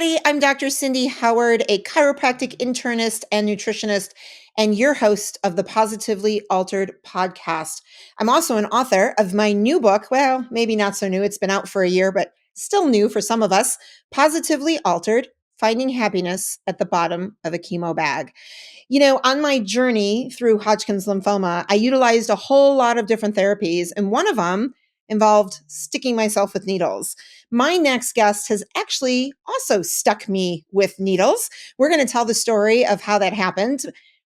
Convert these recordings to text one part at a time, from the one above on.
everybody. I'm Dr. Cindy Howard, a chiropractic internist and nutritionist, and your host of the Positively Altered podcast. I'm also an author of my new book. Well, maybe not so new. It's been out for a year, but still new for some of us. Positively Altered, Finding Happiness at the Bottom of a Chemo Bag. You know, on my journey through Hodgkin's lymphoma, I utilized a whole lot of different therapies, and one of them involved sticking myself with needles. My next guest has actually also stuck me with needles. We're going to tell the story of how that happened.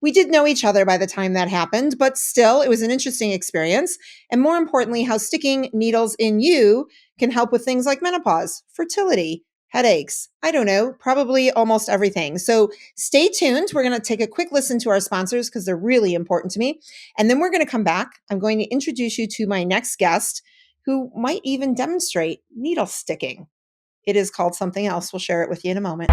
We did know each other by the time that happened, but still, it was an interesting experience. And more importantly, how sticking needles in you can help with things like menopause, fertility, headaches. I don't know, probably almost everything. So stay tuned. We're going to take a quick listen to our sponsors because they're really important to me. And then we're going to come back. I'm going to introduce you to my next guest, who might even demonstrate needle sticking. It is called something else. We'll share it with you in a moment.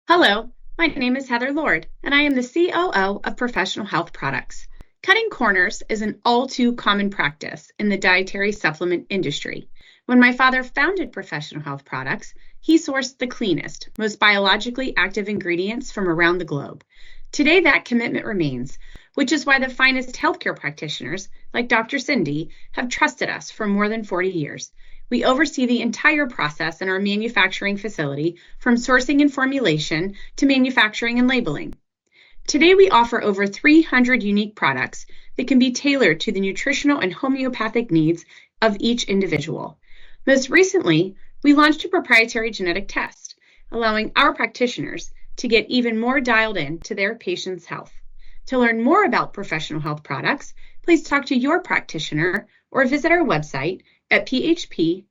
Hello, my name is Heather Lord, and I am the COO of Professional Health Products. Cutting corners is an all too common practice in the dietary supplement industry. When my father founded Professional Health Products, he sourced the cleanest, most biologically active ingredients from around the globe. Today, that commitment remains, which is why the finest healthcare practitioners, like Dr. Cindy, have trusted us for more than 40 years. We oversee the entire process in our manufacturing facility, from sourcing and formulation to manufacturing and labeling. Today, we offer over 300 unique products that can be tailored to the nutritional and homeopathic needs of each individual. Most recently, we launched a proprietary genetic test, allowing our practitioners to get even more dialed in to their patients' health. To learn more about Professional Health Products, please talk to your practitioner or visit our website at phpltd.com.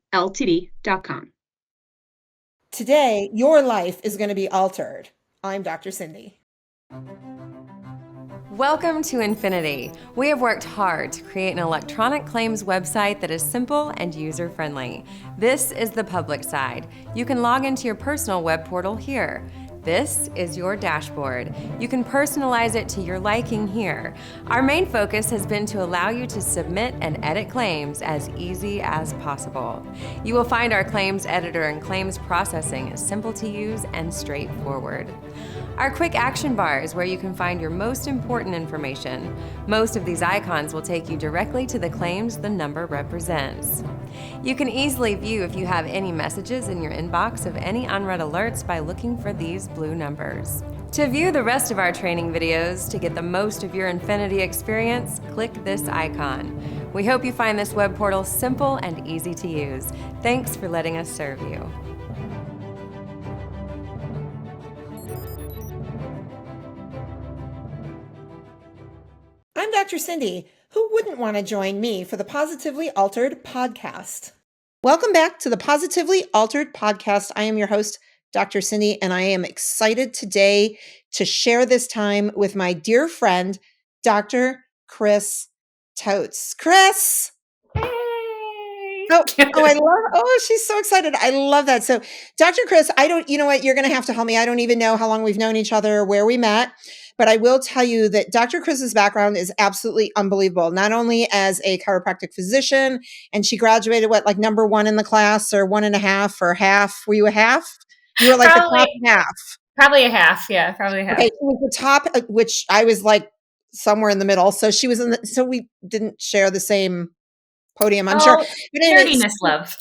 Today, your life is going to be altered. I'm Dr. Cindy. Welcome to Infinity. We have worked hard to create an electronic claims website that is simple and user-friendly. This is the public side. You can log into your personal web portal here. This is your dashboard. You can personalize it to your liking here. Our main focus has been to allow you to submit and edit claims as easy as possible. You will find our claims editor and claims processing is simple to use and straightforward. Our quick action bar is where you can find your most important information. Most of these icons will take you directly to the claims the number represents. You can easily view if you have any messages in your inbox of any unread alerts by looking for these blue numbers. To view the rest of our training videos to get the most of your Infinity experience, click this icon. We hope you find this web portal simple and easy to use. Thanks for letting us serve you. I'm Dr. Cindy. Who wouldn't want to join me for the Positively Altered podcast? Welcome back to the Positively Altered podcast. I am your host, Dr. Cindy, and I am excited today to share this time with my dear friend, Dr. Kris Tohtz. Kris! She's so excited. I love that. So, Dr. Kris, you know what? You're going to have to help me. I don't even know how long we've known each other, where we met, but I will tell you that Dr. Kris's background is absolutely unbelievable. Not only as a chiropractic physician, and she graduated, like number one in the class, or 1.5 or half. Were you a half? You were like probably, the top half. Probably a half. Yeah, probably a half. Okay, she was the top, which I was like somewhere in the middle. So she was so we didn't share the same podium, I'm sure. But anyway, nerdiness love.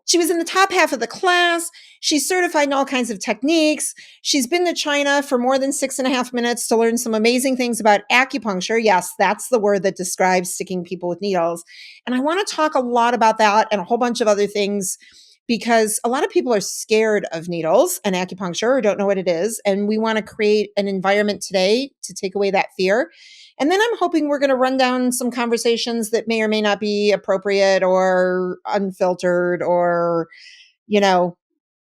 She was in the top half of the class. She's certified in all kinds of techniques. She's been to China for more than 6.5 minutes to learn some amazing things about acupuncture. Yes, that's the word that describes sticking people with needles. And I want to talk a lot about that and a whole bunch of other things, because a lot of people are scared of needles and acupuncture or don't know what it is. And we want to create an environment today to take away that fear. And then I'm hoping we're going to run down some conversations that may or may not be appropriate or unfiltered or,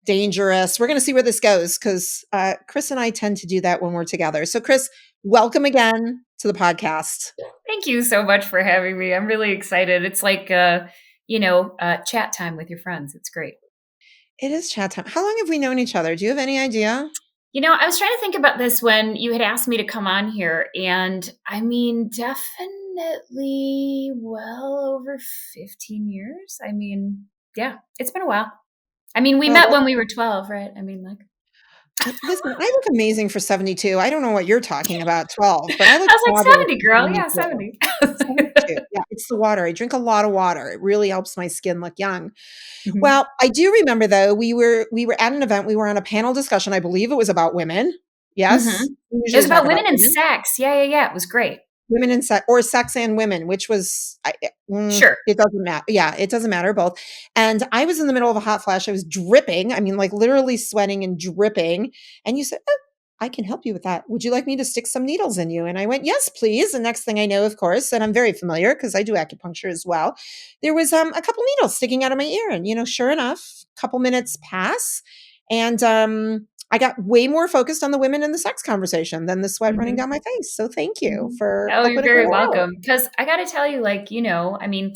dangerous. We're going to see where this goes, because Kris and I tend to do that when we're together. So Kris, welcome again to the podcast. Thank you so much for having me. I'm really excited. It's like, chat time with your friends. It's great. It is chat time. How long have we known each other? Do you have any idea? I was trying to think about this when you had asked me to come on here, and I mean, definitely well over 15 years. I mean, yeah, it's been a while. I mean, we met when we were 12, right? I mean, listen, I look amazing for 72. I don't know what you're talking about, 12, but I look I was like, fabulous 70, for girl. Yeah, 72. 70. 72. Yeah, it's the water. I drink a lot of water. It really helps my skin look young. Mhm. Well, I do remember though, we were at an event, we were on a panel discussion. I believe it was about women. Yes. We It usually was about talk women and women. sex. Yeah. It was great. Women and sex, or sex and women, which was Sure. it doesn't matter. Yeah, it doesn't matter, both. And I was in the middle of a hot flash. I was dripping. I mean, like literally sweating and dripping. And you said, "Oh, I can help you with that. Would you like me to stick some needles in you?" And I went, "Yes, please." And next thing I know, of course, and I'm very familiar because I do acupuncture as well, there was a couple needles sticking out of my ear. And sure enough, a couple minutes pass, and I got way more focused on the women and the sex conversation than the sweat running down my face. So thank you for Oh, you're helping to very clear it out. welcome. Because I got to tell you, I mean,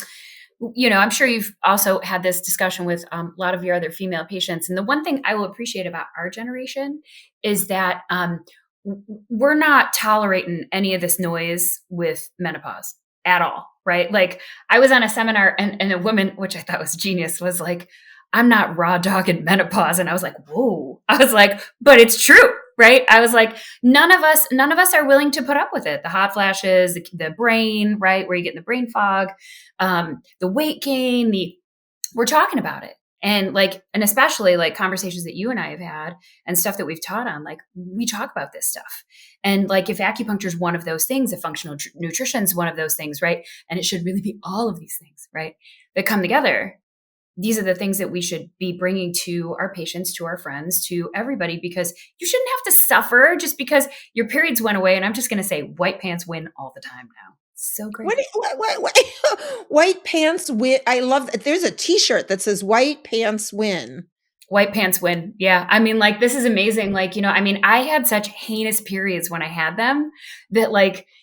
I'm sure you've also had this discussion with a lot of your other female patients. And the one thing I will appreciate about our generation is that we're not tolerating any of this noise with menopause at all, right? Like I was on a seminar and a woman, which I thought was genius, was like, "I'm not raw dogging menopause." And I was like, whoa. I was like, but it's true, right? I was like, none of us are willing to put up with it. The hot flashes, the brain, right? Where you get in the brain fog, the weight gain, we're talking about it. And especially like conversations that you and I have had and stuff that we've taught on, like we talk about this stuff. And like if acupuncture is one of those things, if functional nutrition is one of those things, right? And it should really be all of these things, right? That come together. These are the things that we should be bringing to our patients, to our friends, to everybody, because you shouldn't have to suffer just because your periods went away. And I'm just going to say white pants win all the time now. So great. What white pants win? I love that. There's a t-shirt that says white pants win. White pants win. Yeah. I mean, like, this is amazing. Like, I mean, I had such heinous periods when I had them that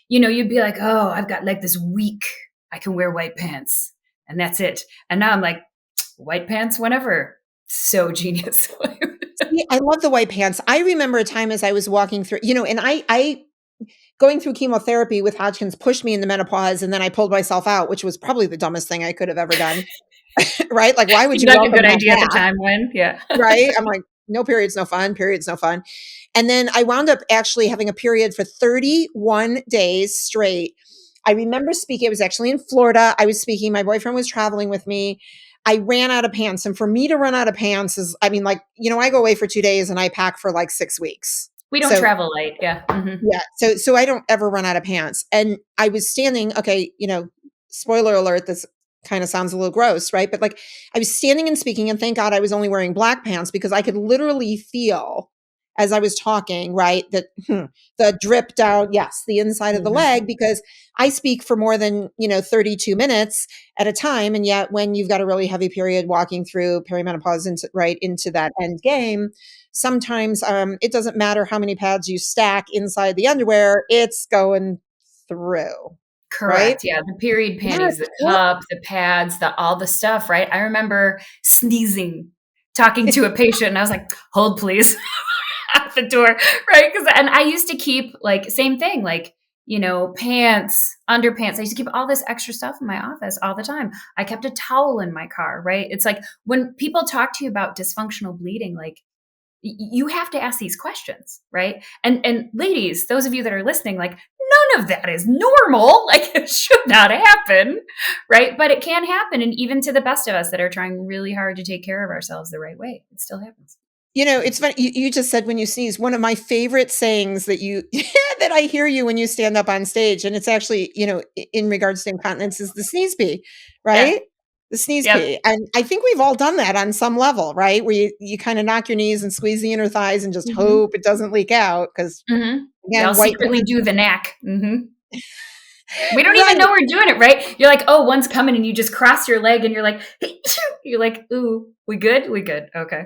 you'd be like, oh, I've got like this week I can wear white pants and that's it. And now I'm like, white pants whenever. So genius. See, I love the white pants. I remember a time as I was walking through, and I going through chemotherapy with Hodgkin's pushed me into menopause, and then I pulled myself out, which was probably the dumbest thing I could have ever done. Right? Like, why would you like welcome a good that idea back? at the time when? Yeah. Right? I'm like, no periods, no fun. Periods, no fun. And then I wound up actually having a period for 31 days straight. I remember speaking, it was actually in Florida. I was speaking, my boyfriend was traveling with me. I ran out of pants. And for me to run out of pants is, I mean, like, I go away for 2 days and I pack for like 6 weeks. We don't travel light. Yeah. Mm-hmm. Yeah. So I don't ever run out of pants. And I was standing, okay, spoiler alert, this kind of sounds a little gross, right? But like I was standing and speaking, and thank God I was only wearing black pants because I could literally feel as I was talking, right, that the drip down, yes, the inside of the leg, because I speak for more than, 32 minutes at a time. And yet when you've got a really heavy period walking through perimenopause into that end game, sometimes it doesn't matter how many pads you stack inside the underwear, it's going through. Correct. Right? Yeah. The period panties, the cup, the pads, all the stuff, right? I remember sneezing, talking to a patient, and I was like, hold please. At the door, right? And I used to keep same thing, pants, underpants. I used to keep all this extra stuff in my office all the time. I kept a towel in my car, right? It's like when people talk to you about dysfunctional bleeding, you have to ask these questions, right? And ladies, those of you that are listening, none of that is normal. It should not happen, right? But it can happen. And even to the best of us that are trying really hard to take care of ourselves the right way, it still happens. It's funny. You just said when you sneeze, one of my favorite sayings that that I hear you when you stand up on stage, and it's actually, in regards to incontinence, is the sneeze pee, right? Yeah. The sneeze pee. And I think we've all done that on some level, right? Where you kind of knock your knees and squeeze the inner thighs and just hope it doesn't leak out. Because I'll secretly do the knack. We don't even know we're doing it, right? You're like, oh, one's coming, and you just cross your leg, and you're like, ooh, we good? We good. Okay.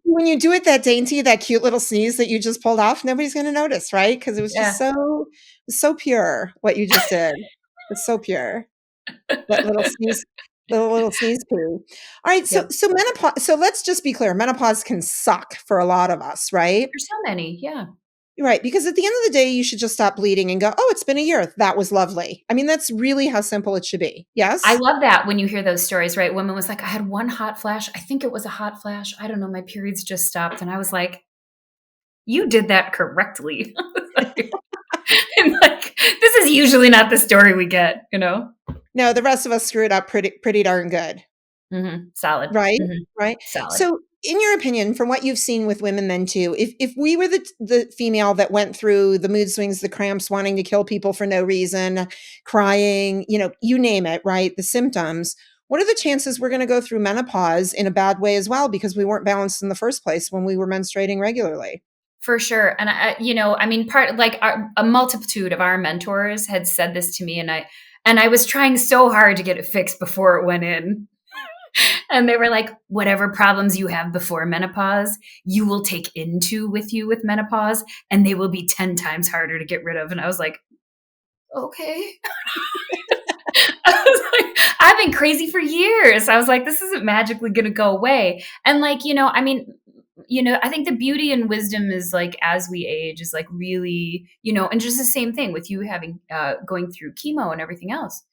When you do it that dainty, that cute little sneeze that you just pulled off, nobody's going to notice, right? Because it was just so pure what you just did. It's so pure. That little sneeze. little sneeze poo. All right, Yep. so menopause. So let's just be clear: menopause can suck for a lot of us, right? There's so many. Yeah. Right, because at the end of the day, you should just stop bleeding and go, "Oh, it's been a year. That was lovely." I mean, that's really how simple it should be. I Yes? love that when you hear those stories, right? Woman was like, I had one hot flash. I think it was a hot flash. I don't know. My periods just stopped. And I was like, you did that correctly. And like, this is usually not the story we get, you know? No, the rest of us screwed up pretty darn good. Solid. Right, hmm right. Solid. So, in your opinion, from what you've seen with women then too, if we were the female that went through the mood swings, the cramps, wanting to kill people for no reason, crying, you name it, right? The symptoms. What are the chances we're going to go through menopause in a bad way as well because we weren't balanced in the first place when we were menstruating regularly? For sure. And I mean, a multitude of our mentors had said this to me, and I was trying so hard to get it fixed before it went in. And they were like, whatever problems you have before menopause, you will take with you with menopause, and they will be 10 times harder to get rid of. And I was like, okay. I was like, I've been crazy for years. I was like, this isn't magically going to go away. And like, I mean, I think the beauty and wisdom is like, as we age is like really, and just the same thing with you having, going through chemo and everything else.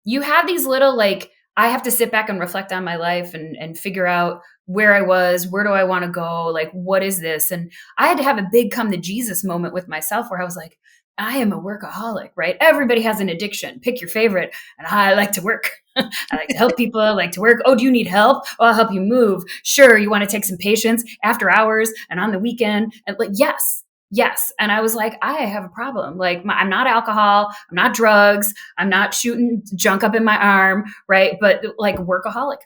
You have these little, like, I have to sit back and reflect on my life and figure out where I was, where do I want to go? Like, what is this? And I had to have a big come to Jesus moment with myself where I was like, I am a workaholic, right? Everybody has an addiction. Pick your favorite. And I like to work. I like to help people. I like to work. Oh, do you need help? Oh, I'll help you move. Sure. You want to take some patients after hours and on the weekend? And like, yes. Yes. And I was like, I have a problem. Like, I'm not alcohol. I'm not drugs. I'm not shooting junk up in my arm. Right. But like workaholic.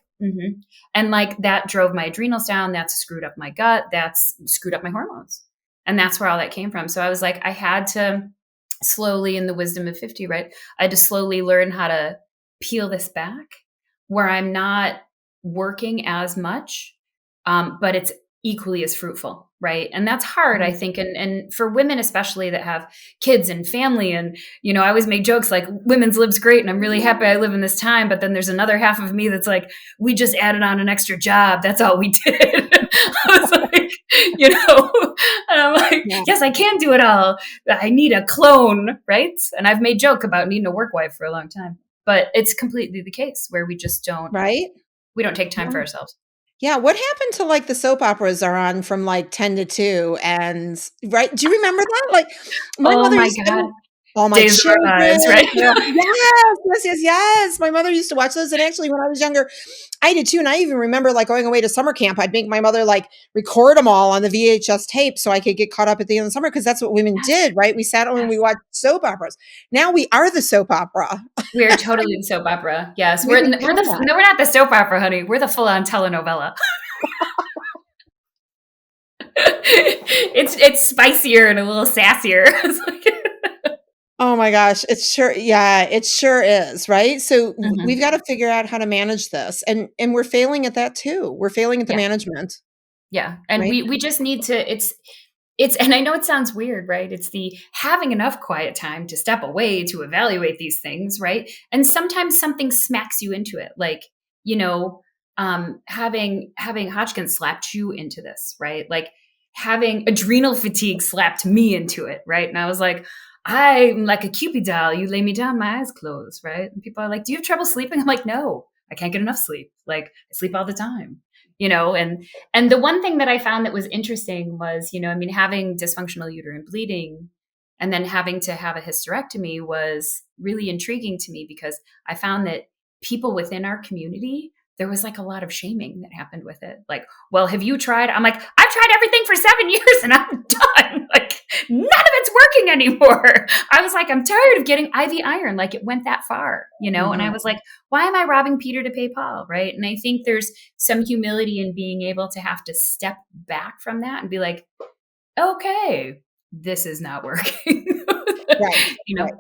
And like that drove my adrenals down. That's screwed up my gut. That's screwed up my hormones. And that's where all that came from. So I was like, I had to slowly, in the wisdom of 50, right? I had to slowly learn how to peel this back where I'm not working as much, but it's equally as fruitful, right? And that's hard, I think. And for women, especially that have kids and family. And, I always make jokes like women's lives great. And I'm really happy I live in this time. But then there's another half of me that's like, we just added on an extra job. That's all we did. I was like, and I'm like, yes, I can do it all. I need a clone, right? And I've made joke about needing a work wife for a long time. But it's completely the case where we just don't, right? We don't take time for ourselves. Yeah, what happened to like the soap operas are on from like 10 to 2 and right? Do you remember that? Like my Oh mother my used to God. all my Days of children. Our Lives, right? Yes. My mother used to watch those. And actually, when I was younger, I did too. And I even remember like going away to summer camp. I'd make my mother like record them all on the VHS tape so I could get caught up at the end of the summer because that's what women did, right? We sat and we watched soap operas. Now we are the soap opera. We're totally the soap opera. Yes. We're No, we're not the soap opera, honey. We're the full on telenovela. It's spicier and a little sassier. Oh my gosh, it sure is, right? So we've got to figure out how to manage this. And we're failing at that too. We're failing at the management. Yeah. And right? we just need to it's and I know it sounds weird, right? It's the having enough quiet time to step away to evaluate these things, right? And sometimes something smacks you into it. Like, having Hodgkin slapped you into this, right? Like having adrenal fatigue slapped me into it, right? And I was like, I'm like a Cupid doll. You lay me down, my eyes close, right? And people are like, do you have trouble sleeping? I'm like, no, I can't get enough sleep. Like I sleep all the time, and the one thing that I found that was interesting was, having dysfunctional uterine bleeding and then having to have a hysterectomy was really intriguing to me because I found that people within our community, there was like a lot of shaming that happened with it. Like, well, have you tried? I'm like, I've tried everything for 7 years and I'm done. Like, none of it's working anymore. I was like, I'm tired of getting IV iron. Like it went that far, And I was like, why am I robbing Peter to pay Paul? Right. And I think there's some humility in being able to have to step back from that and be like, okay, this is not working. Right. Right.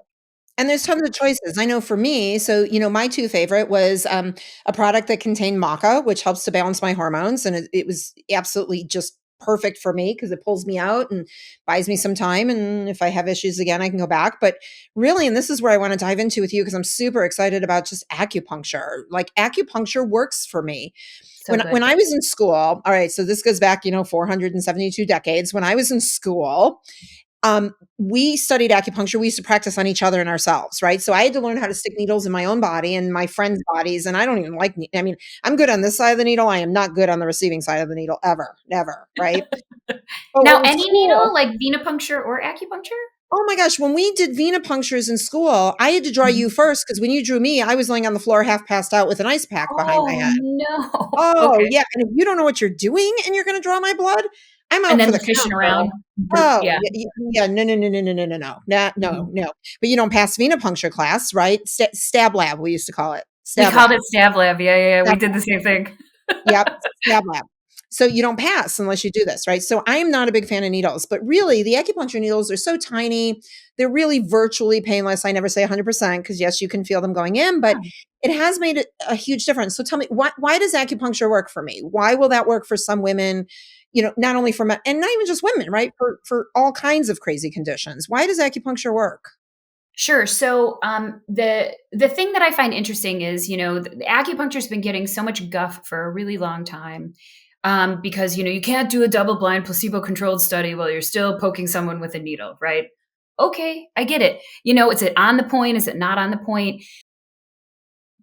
And there's tons of choices. I know for me, so, my 2 favorite was a product that contained maca, which helps to balance my hormones. And it was absolutely just perfect for me because it pulls me out and buys me some time. And if I have issues again, I can go back. But really, and this is where I want to dive into with you because I'm super excited about just acupuncture. Like acupuncture works for me. So When good. I was in school, all right, so this goes back, 472 decades. When I was in school, we studied acupuncture. We used to practice on each other and ourselves, right? So I had to learn how to stick needles in my own body and my friends' bodies. And I don't even like, I mean, I'm good on this side of the needle. I am not good on the receiving side of the needle ever, never, right? But Now, when any needle, school, like venipuncture or acupuncture? oh my gosh, when we did venipunctures in school, I had to draw you Mhm. first because when you drew me, I was laying on the floor half passed out with an ice pack behind my Oh, head. no. Oh, Okay. yeah, and if you don't know what you're doing and you're gonna draw my blood, I'm And out for then the the count, fishing around. girl. Oh, Yeah. yeah, no, no, no, no, no, no, no, no, no, Mhm. no. But you don't pass venipuncture class, right? Stab lab, we used to call it. We Stab called lab. it stab lab. Yeah, yeah, yeah. We Stab did lab. the same thing. Yep, stab lab. So you don't pass unless you do this, right? So I am not a big fan of needles, but really the acupuncture needles are so tiny. They're really virtually painless. I never say 100% because yes, you can feel them going in, but Yeah. it has made a huge difference. So tell me, why does acupuncture work for me? Why will that work for some women? Not only for men and not even just women, right? For all kinds of crazy conditions. Why does acupuncture work? Sure. So the thing that I find interesting is, the acupuncture's been getting so much guff for a really long time. Because you can't do a double-blind placebo-controlled study while you're still poking someone with a needle, right? Okay, I get it. Is it on the point? Is it not on the point?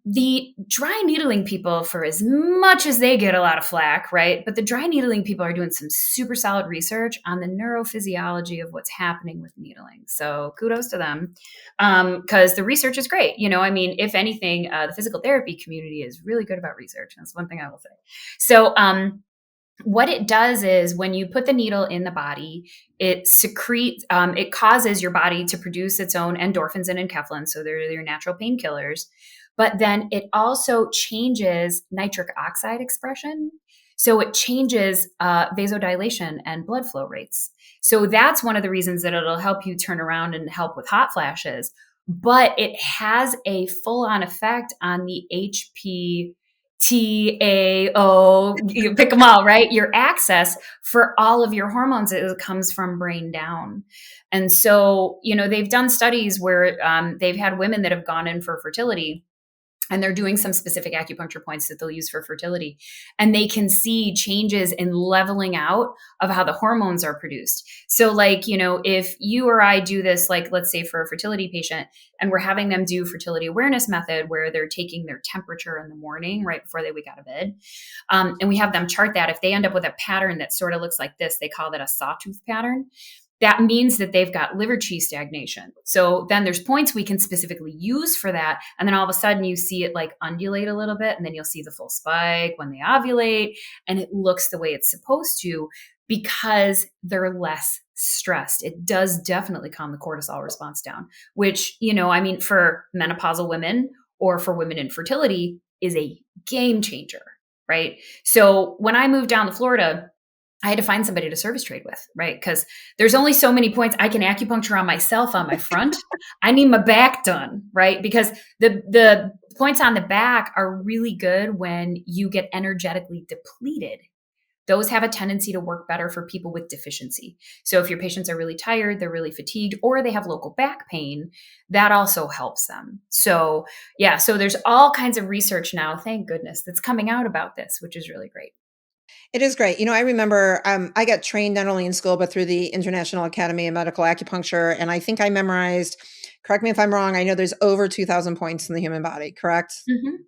The dry needling people, for as much as they get a lot of flack, right? But the dry needling people are doing some super solid research on the neurophysiology of what's happening with needling. So kudos to them, because the research is great. If anything, the physical therapy community is really good about research. That's one thing I will say. So, what it does is when you put the needle in the body, it secretes, it causes your body to produce its own endorphins and enkephalins. So they're your natural painkillers. But then it also changes nitric oxide expression. So it changes vasodilation and blood flow rates. So that's one of the reasons that it'll help you turn around and help with hot flashes. But it has a full on effect on the HP TAO, you pick them all, right? Your access for all of your hormones, it comes from brain down. And so, they've done studies where they've had women that have gone in for fertility and they're doing some specific acupuncture points that they'll use for fertility. And they can see changes in leveling out of how the hormones are produced. So if you or I do this, let's say for a fertility patient, and we're having them do fertility awareness method where they're taking their temperature in the morning, right before they wake out of bed. And we have them chart that. If they end up with a pattern that sort of looks like this, they call that a sawtooth pattern. That means that they've got liver qi stagnation. So then there's points we can specifically use for that. And then all of a sudden you see it undulate a little bit, and then you'll see the full spike when they ovulate, and it looks the way it's supposed to because they're less stressed. It does definitely calm the cortisol response down, which, for menopausal women or for women in fertility is a game changer, right? So when I moved down to Florida, I had to find somebody to service trade with, right? Because there's only so many points I can acupuncture on myself on my front. I need my back done, right? Because the points on the back are really good when you get energetically depleted. Those have a tendency to work better for people with deficiency. So if your patients are really tired, they're really fatigued, or they have local back pain, that also helps them. So yeah, so there's all kinds of research now, thank goodness, that's coming out about this, which is really great. It is great. I remember I got trained not only in school, but through the International Academy of Medical Acupuncture. And I think I memorized, correct me if I'm wrong, I know there's over 2,000 points in the human body, correct?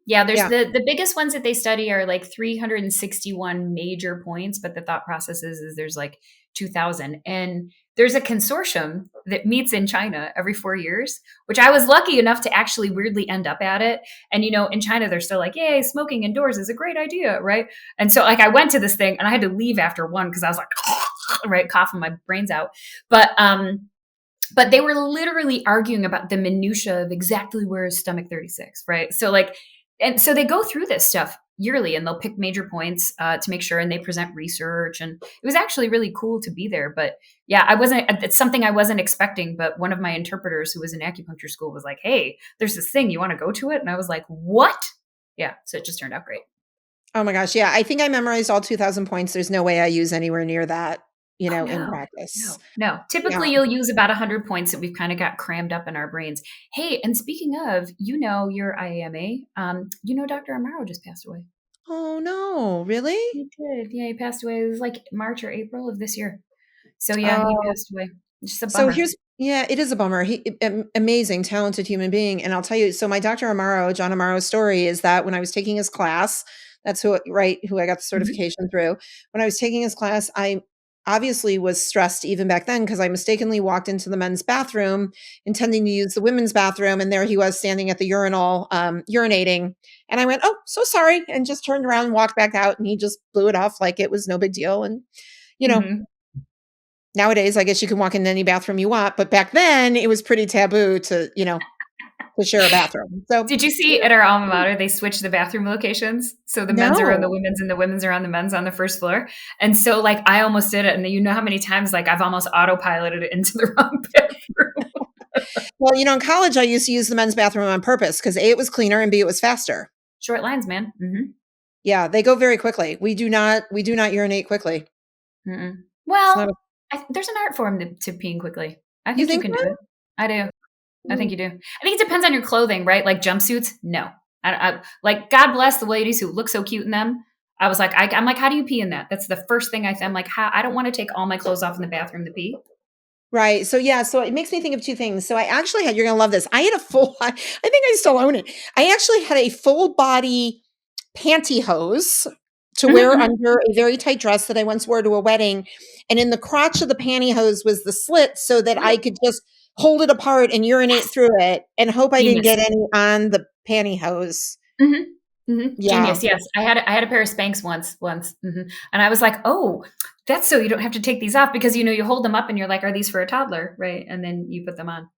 Yeah, there's Yeah. the biggest ones that they study are 361 major points, but the thought process is there's 2,000. And there's a consortium that meets in China every 4 years, which I was lucky enough to actually weirdly end up at it. And, in China, they're still yay, smoking indoors is a great idea, right? And so I went to this thing and I had to leave after one because I was right, coughing my brains out. But they were literally arguing about the minutia of exactly where is stomach 36, right? So and so they go through this stuff yearly and they'll pick major points to make sure, and they present research, and it was actually really cool to be there. But yeah, it's something I wasn't expecting, but one of my interpreters who was in acupuncture school was like, hey, there's this thing, you want to go to it? And I was like, what? Yeah, so it just turned out great. Oh my gosh. Yeah. I think I memorized all 2000 points. There's no way I use anywhere near that, Oh, in no, practice. no. Yeah. Typically, you'll use about 100 points that we've kind of got crammed up in our brains. Hey, and speaking of, your IAMA, Dr. Amaro just passed away. Oh no, really? He did. Yeah, he passed away. It was like March or April of this year. So yeah, he Oh, passed away. It's just a so bummer. yeah, it is a bummer. Amazing, talented human being. And I'll tell you, so my Dr. Amaro, John Amaro's story is that when I was taking his class, that's who I got the Mhm. certification through. When I was taking his class, I obviously was stressed even back then because I mistakenly walked into the men's bathroom intending to use the women's bathroom. And there he was standing at the urinal, urinating. And I went, oh, so sorry. And just turned around and walked back out. And he just blew it off like it was no big deal. And, you know, Mhm. nowadays, I guess you can walk into any bathroom you want, but back then it was pretty taboo to, to share a bathroom. So, Did you see at our alma mater, they switched the bathroom locations? So the men's are on the no. women's and the women's are on the men's on the first floor. And so like I almost did it. And you know how many times like I've almost autopiloted it into the wrong bathroom. Well, in college, I used to use the men's bathroom on purpose because A, it was cleaner and B, it was faster. Short lines, man. Mm-hmm. Yeah, they go very quickly. We do not urinate quickly. Mm-mm. It's not Well, there's an art form to peeing quickly. I you think you think can do so? it. I do. I think Mm. you do. I think it depends on your clothing, right? Like jumpsuits, no. Like God bless the ladies who look so cute in them. I was like, I'm like, how do you pee in that? That's the first thing I'm like, how? I don't want to take all my clothes off in the bathroom to pee. Right. So yeah, so it makes me think of two things. So I actually had, you're going to love this. I had a full, I think I still own it. I actually had a full body pantyhose to Mhm, wear mhm. under a very tight dress that I once wore to a wedding. And in the crotch of the pantyhose was the slit so that I Right. could just hold it apart and urinate Yes. through it and hope I didn't Genius. get any on the pantyhose. Mhm. Mhm. Yeah. Genius. Yes. I had a pair of Spanx once. Mhm. And I was like, "Oh, that's so you don't have to take these off because you hold them up and you're like, are these for a toddler?" Right? And then you put them on.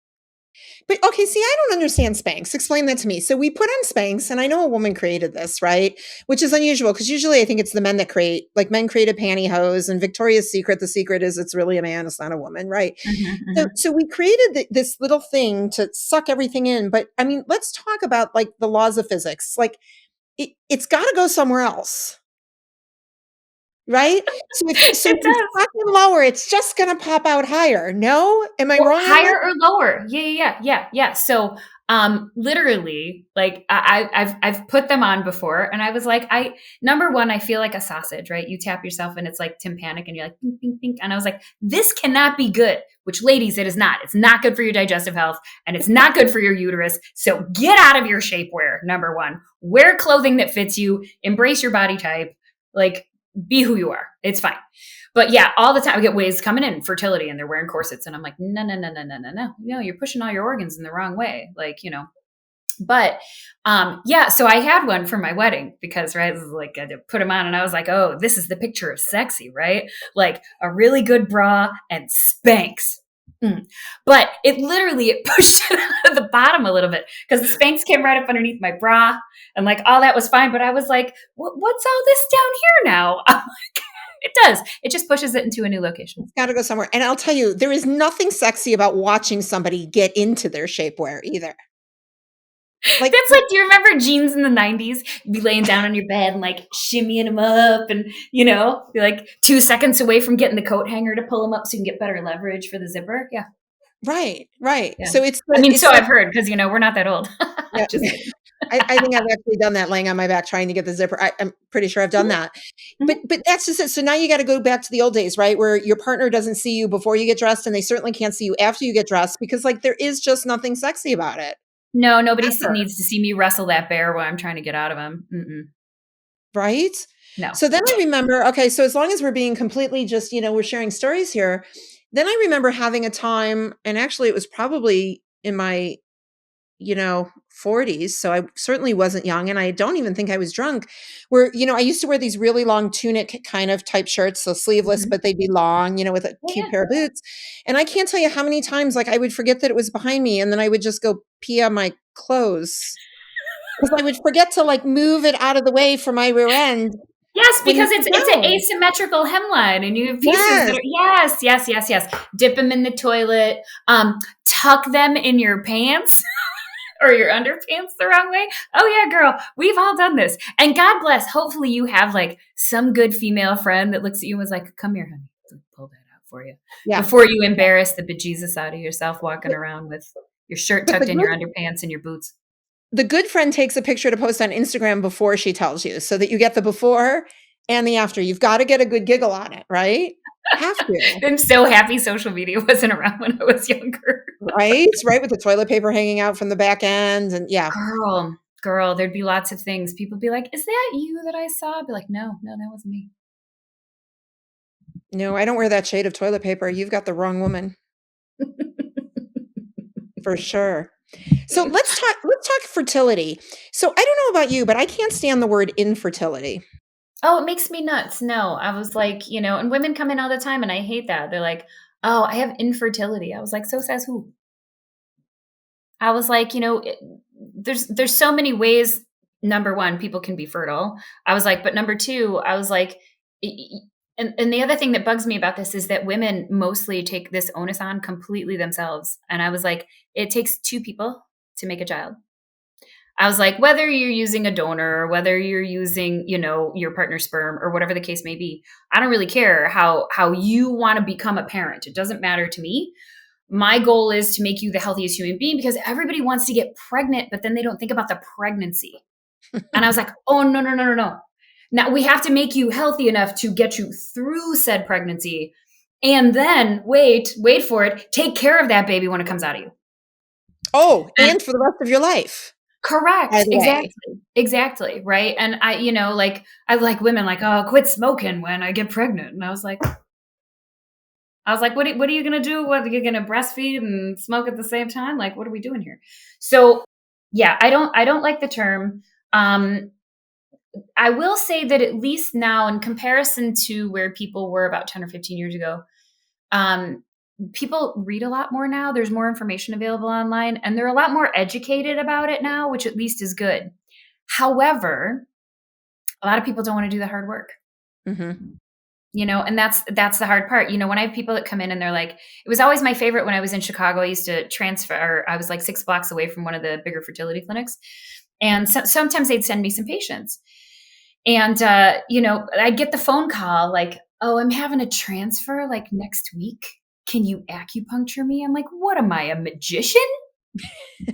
But okay, see, I don't understand Spanx. Explain that to me. So we put on Spanx, and I know a woman created this, right? Which is unusual because usually I think it's the men that create, like men created pantyhose, and Victoria's Secret. The secret is it's really a man, it's not a woman, right? Mhm, So, mhm. so we created this little thing to suck everything in. But I mean, let's talk about like the laws of physics. Like it's got to go somewhere else, right? So if It you does. suck it lower, it's just going to pop out higher. No, am I Well, wrong on that? higher or lower? Yeah. So, literally, like I've put them on before, and I was like, number one, I feel like a sausage, right? You tap yourself, and it's like tympanic, and you're like, pink, pink, pink, and I was like, this cannot be good. Which, ladies, it is not. It's not good for your digestive health, and it's not good for your uterus. So, get out of your shapewear. Number one, wear clothing that fits you. Embrace your body type. Like, be who you are. It's fine. But yeah, all the time I get waves coming in, fertility, and they're wearing corsets. And I'm like, no, no, no, no, no, no, no. No, you're pushing all your organs in the wrong way. But yeah, so I had one for my wedding because, right, it was like I had to put them on and I was like, oh, this is the picture of sexy, right? Like a really good bra and Spanx. But it pushed it out of the bottom a little bit because the Spanx came right up underneath my bra and like all that was fine. But I was like, what's all this down here now? I'm like, it does. It just pushes it into a new location. It's gotta go somewhere, and I'll tell you, there is nothing sexy about watching somebody get into their shapewear either. Like That's like, do you remember jeans in the 90s? You'd be laying down on your bed and like shimmying them up and, be like 2 seconds away from getting the coat hanger to pull them up so you can get better leverage for the zipper. Yeah. right, right. Yeah. So it's I the mean, it's so like I've heard because, we're not that old. yeah. Just kidding. I think I've actually done that laying on my back trying to get the zipper. I'm pretty sure I've done that. But Mhm. but that's just it. So now you gotta go back to the old days, right? Where your partner doesn't see you before you get dressed, and they certainly can't see you after you get dressed because, like, there is just nothing sexy about it, No, nobody ever, needs to see me wrestle that bear while I'm trying to get out of him. Mm-mm. right? No. So then I remember, okay, so as long as we're being completely just, we're sharing stories here, then I remember having a time, and actually it was probably in my 40s. So I certainly wasn't young. And I don't even think I was drunk. Where, I used to wear these really long tunic kind of type shirts, so sleeveless, Mhm. but they'd be long, with a Yeah, cute yeah. pair of boots. And I can't tell you how many times, like, I would forget that it was behind me. And then I would just go pee on my clothes because I would forget to like move it out of the way for my rear end Yes, when you because sit it's an down. asymmetrical hemline, and you have pieces that Yes. are yes. Dip them in the toilet, tuck them in your pants. or your underpants the wrong way. Oh yeah, girl, we've all done this. And God bless, hopefully you have like some good female friend that looks at you and was like, come here, honey, pull that out for you. Yeah. Before you embarrass the bejesus out of yourself walking around with your shirt tucked in your underpants and your boots. The good friend takes a picture to post on Instagram before she tells you, so that you get the before and the after. You've got to get a good giggle on it, right? Have to. I'm so happy social media wasn't around when I was younger. Right? With the toilet paper hanging out from the back end. And yeah. Girl, there'd be lots of things. People be like, is that you that I saw? I'd be like, no, that wasn't me. No, I don't wear that shade of toilet paper. You've got the wrong woman. For sure. So let's talk fertility. So I don't know about you, but I can't stand the word infertility. Oh, it makes me nuts. No, I was like, and women come in all the time and I hate that. They're like, oh, I have infertility. I was like, so says who? I was like, there's so many ways. Number one, people can be fertile. I was like, but number two, I was like, and the other thing that bugs me about this is that women mostly take this onus on completely themselves. And I was like, it takes two people to make a child. I was like, whether you're using a donor, or whether you're using, your partner's sperm or whatever the case may be, I don't really care how you want to become a parent. It doesn't matter to me. My goal is to make you the healthiest human being, because everybody wants to get pregnant, but then they don't think about the pregnancy. And I was like, oh, no. Now we have to make you healthy enough to get you through said pregnancy. And then wait for it. Take care of that baby when it comes out of you. Oh, and for the rest of your life. Correct. Exactly. Right. And I like women like, oh, quit smoking when I get pregnant. And I was like, what are you going to do? What, are you going to breastfeed and smoke at the same time? Like, what are we doing here? So yeah, I don't like the term. I will say that at least now, in comparison to where people were about 10 or 15 years ago, people read a lot more now. There's more information available online, and they're a lot more educated about it now, which at least is good. However, a lot of people don't want to do the hard work. Mm-hmm. And that's the hard part. When I have people that come in and they're like, it was always my favorite when I was in Chicago. I used to transfer, I was like 6 blocks away from one of the bigger fertility clinics. And sometimes they'd send me some patients. And, I'd get the phone call like, oh, I'm having a transfer like next week. Can you acupuncture me? I'm like, what am I, a magician?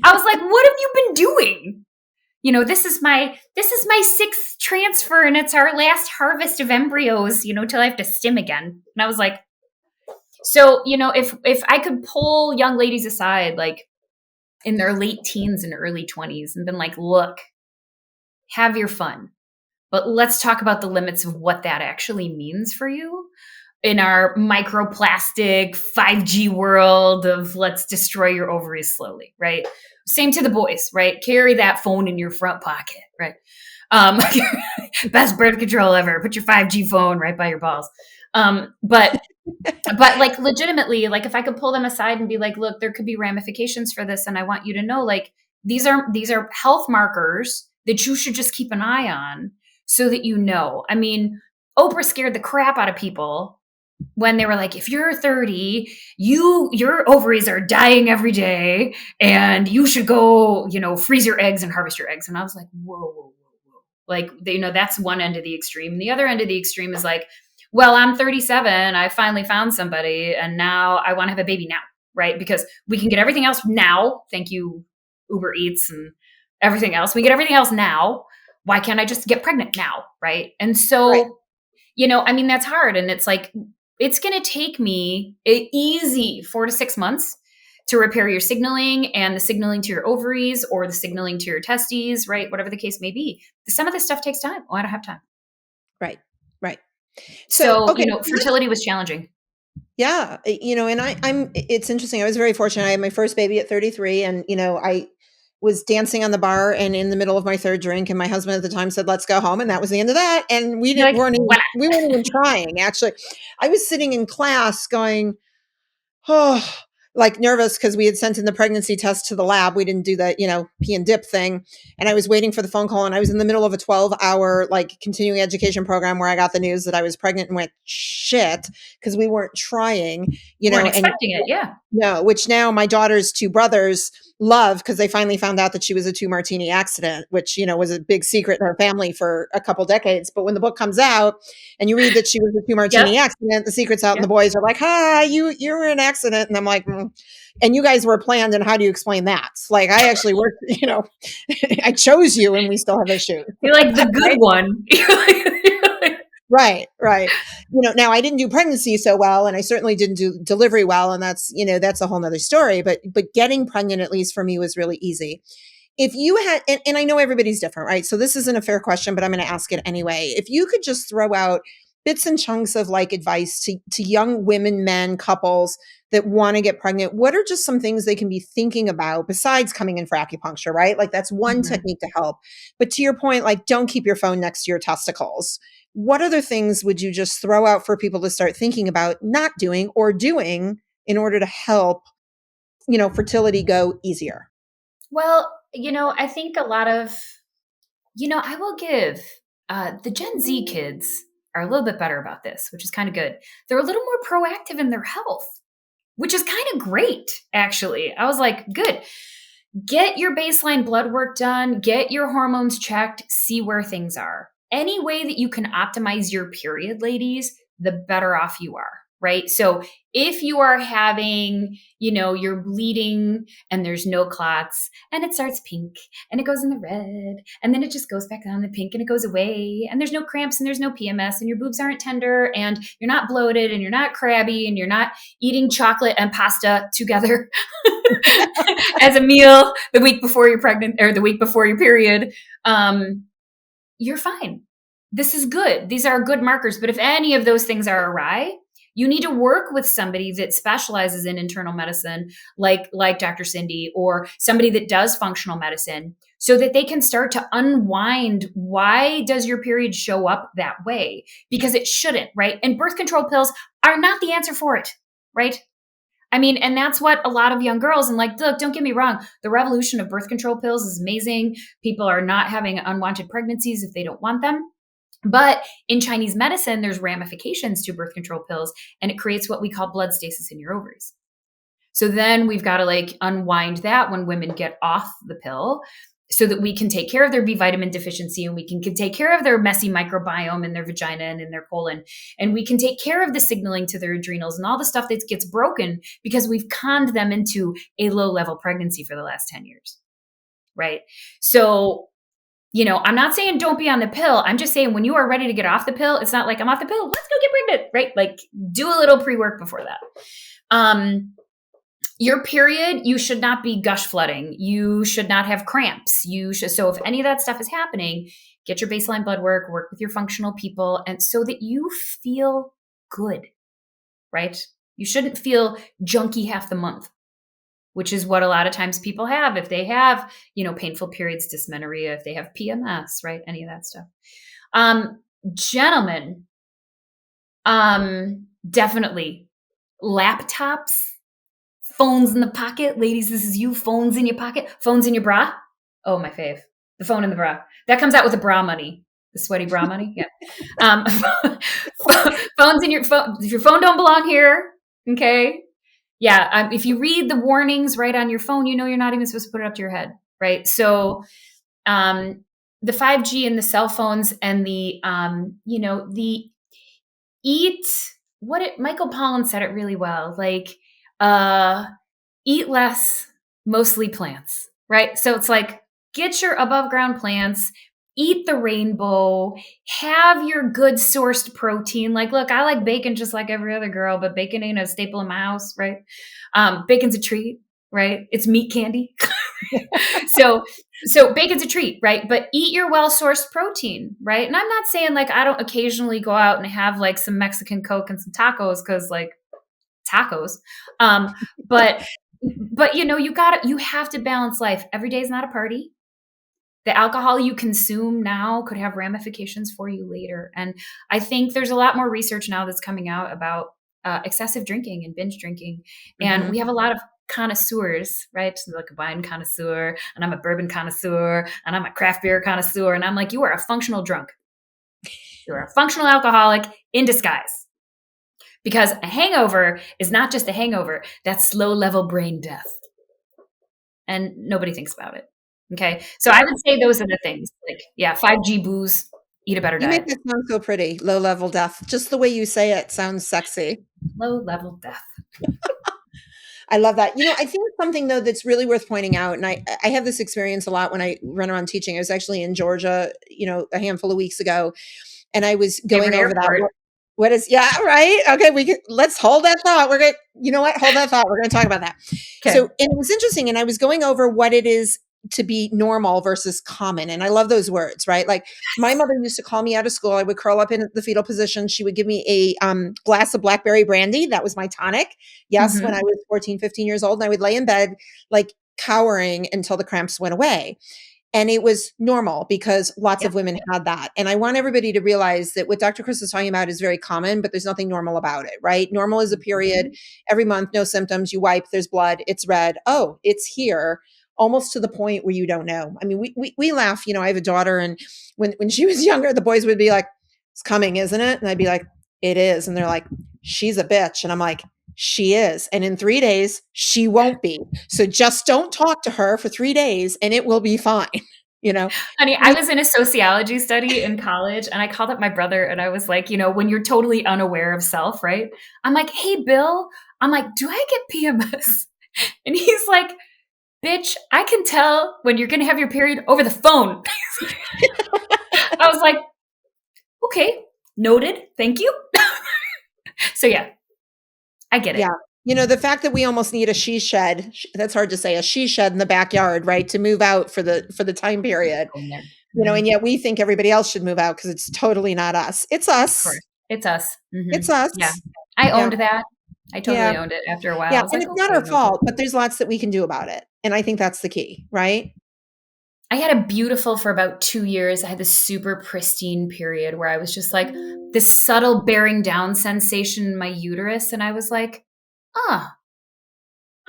I was like, what have you been doing? This is my 6th transfer, and it's our last harvest of embryos, till I have to stim again. And I was like, so, if I could pull young ladies aside, like in their late teens and early 20s, and been like, look, have your fun, but let's talk about the limits of what that actually means for you in our microplastic 5G world of let's destroy your ovaries slowly, right? Same to the boys, right? Carry that phone in your front pocket, right? Best birth control ever. Put your 5G phone right by your balls. But like legitimately, like if I could pull them aside and be like, look, there could be ramifications for this. And I want you to know, like, these are health markers that you should just keep an eye on so that I mean, Oprah scared the crap out of people when they were like, if you're 30, your ovaries are dying every day and you should go, freeze your eggs and harvest your eggs. And I was like, whoa. Like, that's one end of the extreme. And the other end of the extreme is like, well, I'm 37. I finally found somebody and now I want to have a baby now, right? Because we can get everything else now. Thank you, Uber Eats and everything else. We get everything else now. Why can't I just get pregnant now, right? And so, right. That's hard. And it's like, it's going to take me easy 4 to 6 months to repair your signaling and the signaling to your ovaries or the signaling to your testes, right? Whatever the case may be. Some of this stuff takes time. Oh, I don't have time. Right. So okay. Fertility was challenging. Yeah. And it's interesting. I was very fortunate. I had my first baby at 33 and, I was dancing on the bar and in the middle of my 3rd drink. And my husband at the time said, let's go home. And that was the end of that. And we weren't even trying. Actually, I was sitting in class going, oh, like nervous because we had sent in the pregnancy test to the lab. We didn't do the, pee and dip thing. And I was waiting for the phone call, and I was in the middle of a 12-hour like continuing education program where I got the news that I was pregnant and went, shit, because we weren't trying, weren't expecting it. Yeah. No, which now my daughter's two brothers love because they finally found out that she was a 2-martini accident, which, was a big secret in her family for a couple decades. But when the book comes out and you read that she was a 2-martini accident, the secret's out and the boys are like, hi, you were in an accident. And I'm like, and you guys were planned. And how do you explain that? Like, I actually worked, I chose you and we still have issues. You're like the good one. Right. Now I didn't do pregnancy so well, and I certainly didn't do delivery well. And that's a whole nother story, but getting pregnant, at least for me, was really easy. If you had, and I know everybody's different, right? So this isn't a fair question, but I'm going to ask it anyway. If you could just throw out bits and chunks of like advice to young women, men, couples that want to get pregnant, what are just some things they can be thinking about besides coming in for acupuncture, right? Like that's one technique to help. But to your point, like don't keep your phone next to your testicles. What other things would you just throw out for people to start thinking about not doing or doing in order to help, fertility go easier? Well, I think a lot of, I will give the Gen Z kids are a little bit better about this, which is kind of good. They're a little more proactive in their health, which is kind of great, actually. I was like, good. Get your baseline blood work done, get your hormones checked, see where things are. Any way that you can optimize your period, ladies, the better off you are, right? So if you are having, you're bleeding and there's no clots and it starts pink and it goes in the red and then it just goes back down the pink and it goes away and there's no cramps and there's no PMS and your boobs aren't tender and you're not bloated and you're not crabby and you're not eating chocolate and pasta together as a meal the week before you're pregnant or the week before your period, you're fine. This is good. These are good markers. But if any of those things are awry, you need to work with somebody that specializes in internal medicine, like Dr. Cindy, or somebody that does functional medicine, so that they can start to unwind why does your period show up that way? Because it shouldn't, right? And birth control pills are not the answer for it, right? I mean, and that's what a lot of young girls, and like, look, don't get me wrong. The revolution of birth control pills is amazing. People are not having unwanted pregnancies if they don't want them. But in Chinese medicine, there's ramifications to birth control pills, and it creates what we call blood stasis in your ovaries. So then we've got to like unwind that when women get off the pill so that we can take care of their B vitamin deficiency and we can take care of their messy microbiome in their vagina and in their colon. And we can take care of the signaling to their adrenals and all the stuff that gets broken because we've conned them into a low-level pregnancy for the last 10 years, right? So, I'm not saying don't be on the pill. I'm just saying when you are ready to get off the pill, it's not like I'm off the pill, let's go get pregnant, right? Like do a little pre-work before that. Your period, you should not be gush flooding. You should not have cramps. So if any of that stuff is happening, get your baseline blood work with your functional people, and so that you feel good, right? You shouldn't feel junky half the month, which is what a lot of times people have if they have, painful periods, dysmenorrhea, if they have PMS, right? Any of that stuff. Gentlemen, definitely laptops, phones in the pocket. Ladies, this is you. Phones in your pocket, phones in your bra. Oh, my fave. The phone in the bra. That comes out with the bra money. The sweaty bra money. Yeah. Phones in your phone. If your phone don't belong here, okay. Yeah. If you read the warnings right on your phone, you're not even supposed to put it up to your head. Right. So, the 5G and the cell phones and the Michael Pollan said it really well. Like, eat less, mostly plants, right? So it's like, get your above ground plants, eat the rainbow, have your good sourced protein. Like, look, I like bacon just like every other girl, but bacon ain't a staple in my house, right? Bacon's a treat, right? It's meat candy. So bacon's a treat, right? But eat your well-sourced protein, right? And I'm not saying like, I don't occasionally go out and have like some Mexican Coke and some tacos, cause like tacos. But you have to balance life. Every day is not a party. The alcohol you consume now could have ramifications for you later. And I think there's a lot more research now that's coming out about excessive drinking and binge drinking. And we have a lot of connoisseurs, right? So like a wine connoisseur, and I'm a bourbon connoisseur, and I'm a craft beer connoisseur. And I'm like, you are a functional drunk. You're a functional alcoholic in disguise. Because a hangover is not just a hangover, that's slow level brain death. And nobody thinks about it. Okay. So I would say those are the things like, 5G booze, eat a better You make diet. it sound so pretty. Low level death. Just the way you say it sounds sexy. Low level death. I love that. I think something though that's really worth pointing out, and I have this experience a lot when I run around teaching. I was actually in Georgia, a handful of weeks ago, and I was going over that. What is, right? Okay, let's hold that thought. We're going to, hold that thought. We're going to talk about that. Okay. So, and it was interesting, and I was going over what it is to be normal versus common. And I love those words, right? Like my mother used to call me out of school. I would curl up in the fetal position. She would give me a glass of blackberry brandy. That was my tonic. Yes. When I was 14, 15 years old, and I would lay in bed, like cowering until the cramps went away. And it was normal because lots of women had that. And I want everybody to realize that what Dr. Kris is talking about is very common, but there's nothing normal about it, right? Normal is a period every month, no symptoms. You wipe, there's blood, it's red. Oh, it's here. Almost to the point where you don't know. I mean, we laugh, I have a daughter, and when she was younger, the boys would be like, it's coming, isn't it? And I'd be like, it is. And they're like, she's a bitch. And I'm like, she is. And in 3 days, she won't be. So just don't talk to her for 3 days and it will be fine. Honey, I was in a sociology study in college, and I called up my brother and I was like, when you're totally unaware of self, right? I'm like, hey, Bill, I'm like, do I get PMS? And he's like, bitch, I can tell when you're going to have your period over the phone. I was like, okay, noted. Thank you. So yeah, I get it. Yeah. The fact that we almost need a she shed, that's hard to say, a she shed in the backyard, right? To move out for the time period, and yet we think everybody else should move out because it's totally not us. It's us. It's us. It's us. Yeah. I owned that. I totally owned it after a while. Yeah. And it's not our fault, but there's lots that we can do about it. And I think that's the key, right? I had a beautiful, for about 2 years, I had this super pristine period where I was just like this subtle bearing down sensation in my uterus. And I was like, I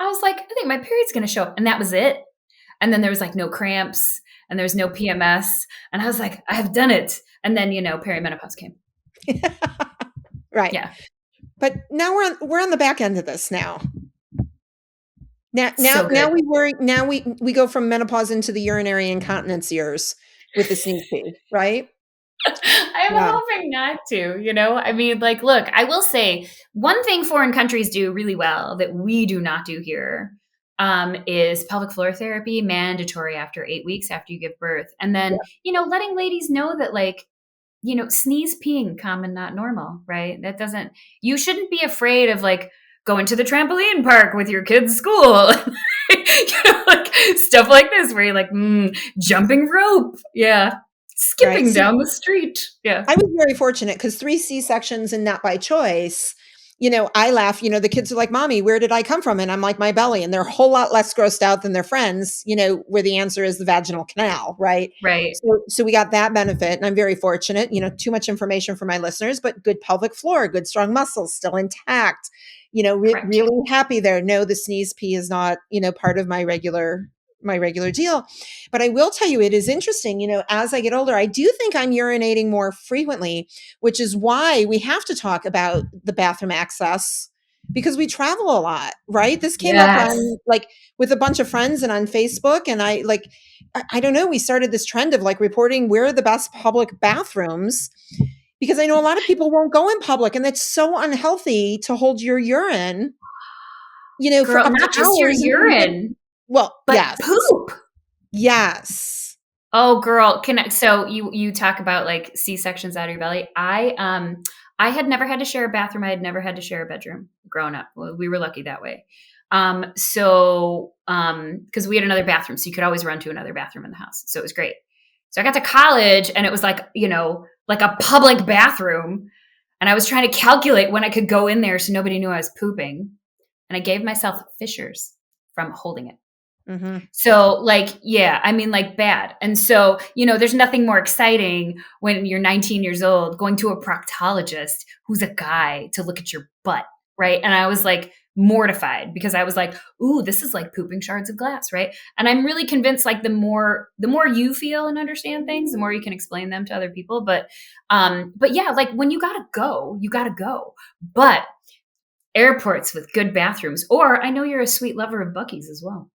think my period's going to show up. And that was it. And then there was like no cramps and there was no PMS. And I was like, I have done it. And then, perimenopause came. Right. Yeah. But now we're on the back end of this now. Now we go from menopause into the urinary incontinence years with the sneeze pee, right? I'm hoping not to, I mean, like, look, I will say one thing foreign countries do really well that we do not do here is pelvic floor therapy, mandatory after 8 weeks after you give birth. And then, letting ladies know that, like, sneeze peeing, common, not normal, right? You shouldn't be afraid of like going to the trampoline park with your kids' school, like stuff like this where you're like, jumping rope. Yeah. Skipping down the street. Yeah. I was very fortunate because 3 C-sections and not by choice. I laugh, the kids are like, Mommy, where did I come from? And I'm like, my belly. And they're a whole lot less grossed out than their friends, where the answer is the vaginal canal. Right. Right. So we got that benefit. And I'm very fortunate, too much information for my listeners, but good pelvic floor, good strong muscles still intact, really happy there. No, the sneeze pee is not, part of my regular deal. But I will tell you, it is interesting, as I get older, I do think I'm urinating more frequently, which is why we have to talk about the bathroom access because we travel a lot, right? This came up on like with a bunch of friends and on Facebook. And I don't know, we started this trend of like reporting where are the best public bathrooms because I know a lot of people won't go in public and that's so unhealthy to hold your urine, Girl, for up not to just your hours. urine. Well, but yes. Poop. Yes. Oh, girl. So you talk about like C-sections out of your belly. I had never had to share a bathroom. I had never had to share a bedroom growing up. Well, we were lucky that way. Because we had another bathroom, so you could always run to another bathroom in the house. So it was great. So I got to college and it was like, like a public bathroom. And I was trying to calculate when I could go in there so nobody knew I was pooping. And I gave myself fissures from holding it. Mm-hmm. So like, bad. And so, there's nothing more exciting when you're 19 years old going to a proctologist who's a guy to look at your butt. Right. And I was like, mortified because I was like, ooh, this is like pooping shards of glass, right? And I'm really convinced like the more you feel and understand things, the more you can explain them to other people. But yeah, like when you gotta go, you gotta go. But airports with good bathrooms, or I know you're a sweet lover of Buc-ee's as well.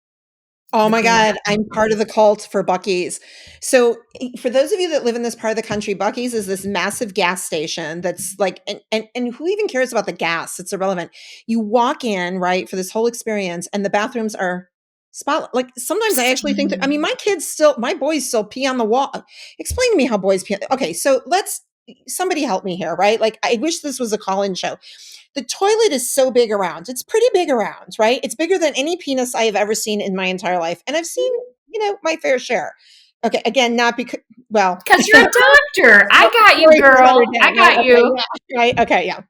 Oh my God, I'm part of the cult for Buc-ee's. So for those of you that live in this part of the country, Buc-ee's is this massive gas station that's like, and who even cares about the gas? It's irrelevant. You walk in, right, for this whole experience, and the bathrooms are spot. Like sometimes I actually think that, I mean, my boys still pee on the wall. Explain to me how boys pee. Okay, so somebody help me here, right? Like I wish this was a call-in show. The toilet is so big around. It's pretty big around, right? It's bigger than any penis I have ever seen in my entire life. And I've seen, my fair share. Okay, again, not because, well. Because you're a doctor. I got you, girl. I got you. Right, okay, yeah.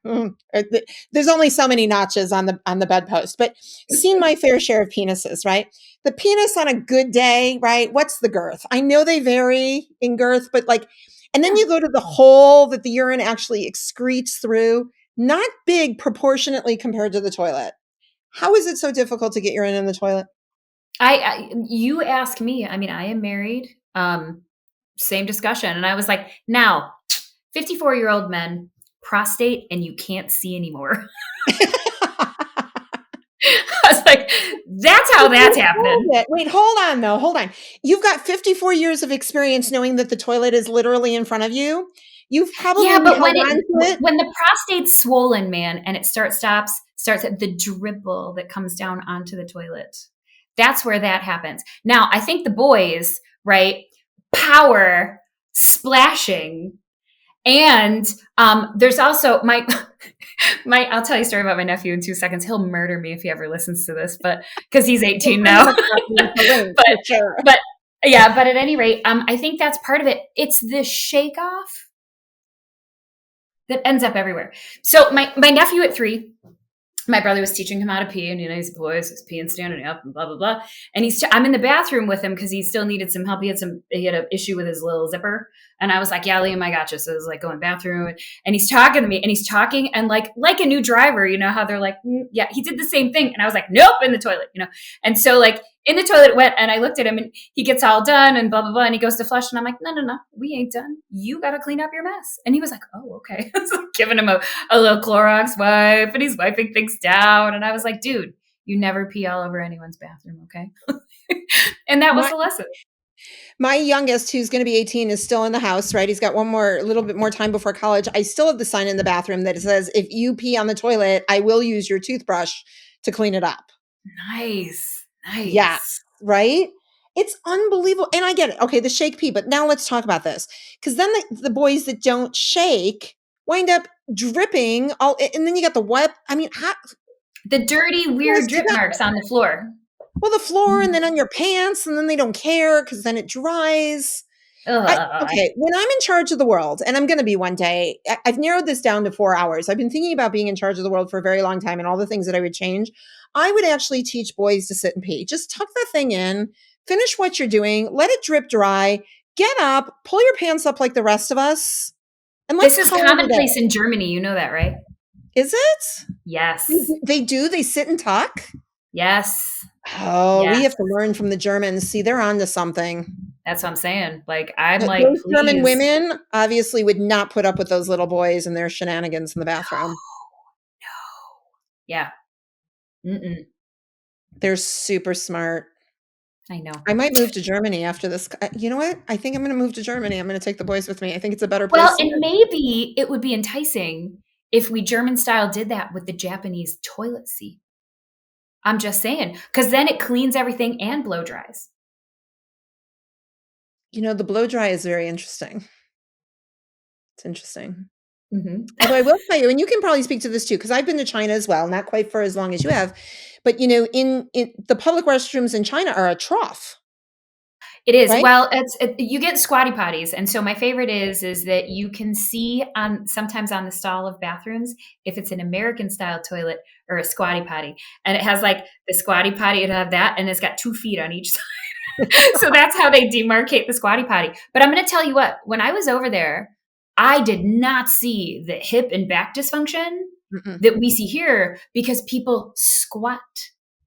There's only so many notches on the bedpost, but seen my fair share of penises, right? The penis on a good day, right? What's the girth? I know they vary in girth, but like, and then you go to the hole that the urine actually excretes through. Not big proportionately compared to the toilet. How is it so difficult to get urine in the toilet? You ask me. I mean, I am married. Same discussion. And I was like, now, 54-year-old men, prostate, and you can't see anymore. I was like, that's how that's happening. Wait, hold on though. Hold on. You've got 54 years of experience knowing that the toilet is literally in front of you. You've probably but when the prostate's swollen, man, and it starts at the dribble that comes down onto the toilet. That's where that happens. Now, I think the boys, right, power splashing, and there's also I'll tell you a story about my nephew in 2 seconds. He'll murder me if he ever listens to this, but because he's 18 now. but at any rate, I think that's part of it. It's the shake off that ends up everywhere. So my nephew at 3, my brother was teaching him how to pee, and he's a boy, so he's peeing standing up and blah blah blah. And I'm in the bathroom with him because he still needed some help. He had an issue with his little zipper, and I was like, "Yeah, Liam, I gotcha." So it was like going bathroom, and he's talking to me, and like a new driver, you know how they're like, yeah, he did the same thing, and I was like, "Nope," in the toilet, and so like. In the toilet it went, and I looked at him, and he gets all done and blah, blah, blah. And he goes to flush. And I'm like, no, we ain't done. You got to clean up your mess. And he was like, oh, okay. I was like giving him a little Clorox wipe, and he's wiping things down. And I was like, dude, you never pee all over anyone's bathroom, okay? And that was the lesson. My youngest, who's going to be 18, is still in the house, right? He's got a little bit more time before college. I still have the sign in the bathroom that says, if you pee on the toilet, I will use your toothbrush to clean it up. Nice. Yes. Right? It's unbelievable. And I get it. Okay, the shake pee. But now let's talk about this. Because then the boys that don't shake wind up dripping all, and then you got the wet. I mean, the dirty, weird drip marks on the floor. Well, the floor, and then on your pants, and then they don't care because then it dries. Okay, when I'm in charge of the world, and I'm going to be one day, I've narrowed this down to 4 hours. I've been thinking about being in charge of the world for a very long time and all the things that I would change. I would actually teach boys to sit and pee. Just tuck the thing in, finish what you're doing, let it drip dry, get up, pull your pants up like the rest of us. And this is commonplace in Germany. You know that, right? Is it? Yes. They do? They sit and tuck? Yes. Oh, yes. We have to learn from the Germans. See, they're on to something. That's what I'm saying. Like, I'm those like, please. German women obviously would not put up with those little boys and their shenanigans in the bathroom. No. Yeah. Mm-mm. They're super smart. I know. I might move to Germany after this. You know what? I think I'm going to move to Germany. I'm going to take the boys with me. I think it's a better place. Well, and maybe it would be enticing if we German style did that with the Japanese toilet seat. I'm just saying, because then it cleans everything and blow dries. The blow dry is very interesting. It's interesting. Mm-hmm. Although I will tell you, and you can probably speak to this too, because I've been to China as well, not quite for as long as you have, but in the public restrooms in China are a trough. It is. Right? Well, you get squatty potties, and so my favorite is that you can see sometimes on the stall of bathrooms if it's an American style toilet or a squatty potty, and it has like the squatty potty, it have that, and it's got 2 feet on each side. So that's how they demarcate the squatty potty. But I'm going to tell you what, when I was over there, I did not see the hip and back dysfunction Mm-mm. that we see here because people squat.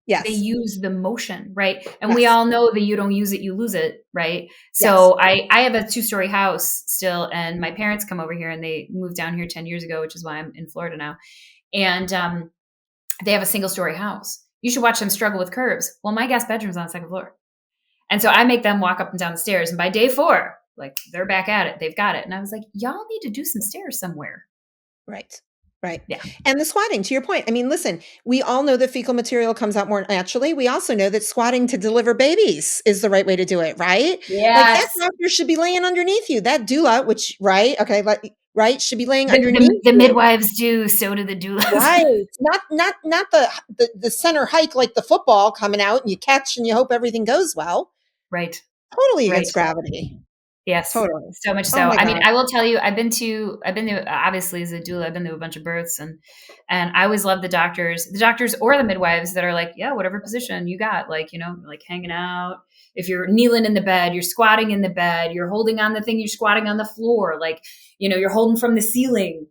Yes. They use the motion, right? And we Yes. all know that you don't use it, you lose it, right? Yes. So I have a 2-story house still, and my parents come over here and they moved down here 10 years ago, which is why I'm in Florida now. And they have a single-story house. You should watch them struggle with curves. Well, my guest bedroom's on the second floor. And so I make them walk up and down the stairs. And by day 4, like they're back at it. They've got it. And I was like, y'all need to do some stairs somewhere. Right. Right. Yeah. And the squatting, to your point, I mean, listen, we all know that fecal material comes out more naturally. We also know that squatting to deliver babies is the right way to do it, right? Like that Yes. doctor should be laying underneath you. That doula, which, right? Okay. Right. Should be laying underneath The you. midwives do, so do the doulas. Right. Not the center hike like the football coming out and you catch and you hope everything goes well. Right. Totally Right. against gravity. Yes. Totally. So much Oh so. my I mean, God. I will tell you, I've been to obviously as a doula, I've been to a bunch of births, and I always love the doctors or the midwives that are like, yeah, whatever position you got, like, like hanging out. If you're kneeling in the bed, you're squatting in the bed, you're holding on the thing, you're squatting on the floor, like, you're holding from the ceiling,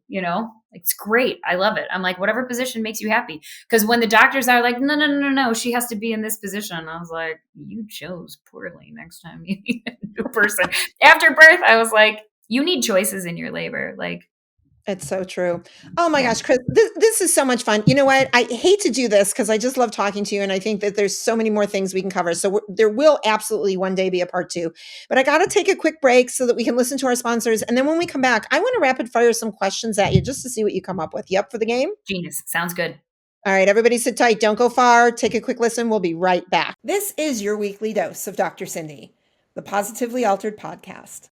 it's great. I love it. I'm like, whatever position makes you happy. Because when the doctors are like, no, she has to be in this position. I was like, you chose poorly. Next time you need a new person. After birth, I was like, you need choices in your labor. Like, It's so true. Oh my gosh, Kris, this is so much fun. You know what? I hate to do this because I just love talking to you. And I think that there's so many more things we can cover. So there will absolutely one day be a part 2. But I got to take a quick break so that we can listen to our sponsors. And then when we come back, I want to rapid fire some questions at you just to see what you come up with. You up for the game? genius. Sounds good. All right, everybody sit tight. Don't go far. Take a quick listen. We'll be right back. This is your weekly dose of Dr. Cindy, the Positively Altered podcast.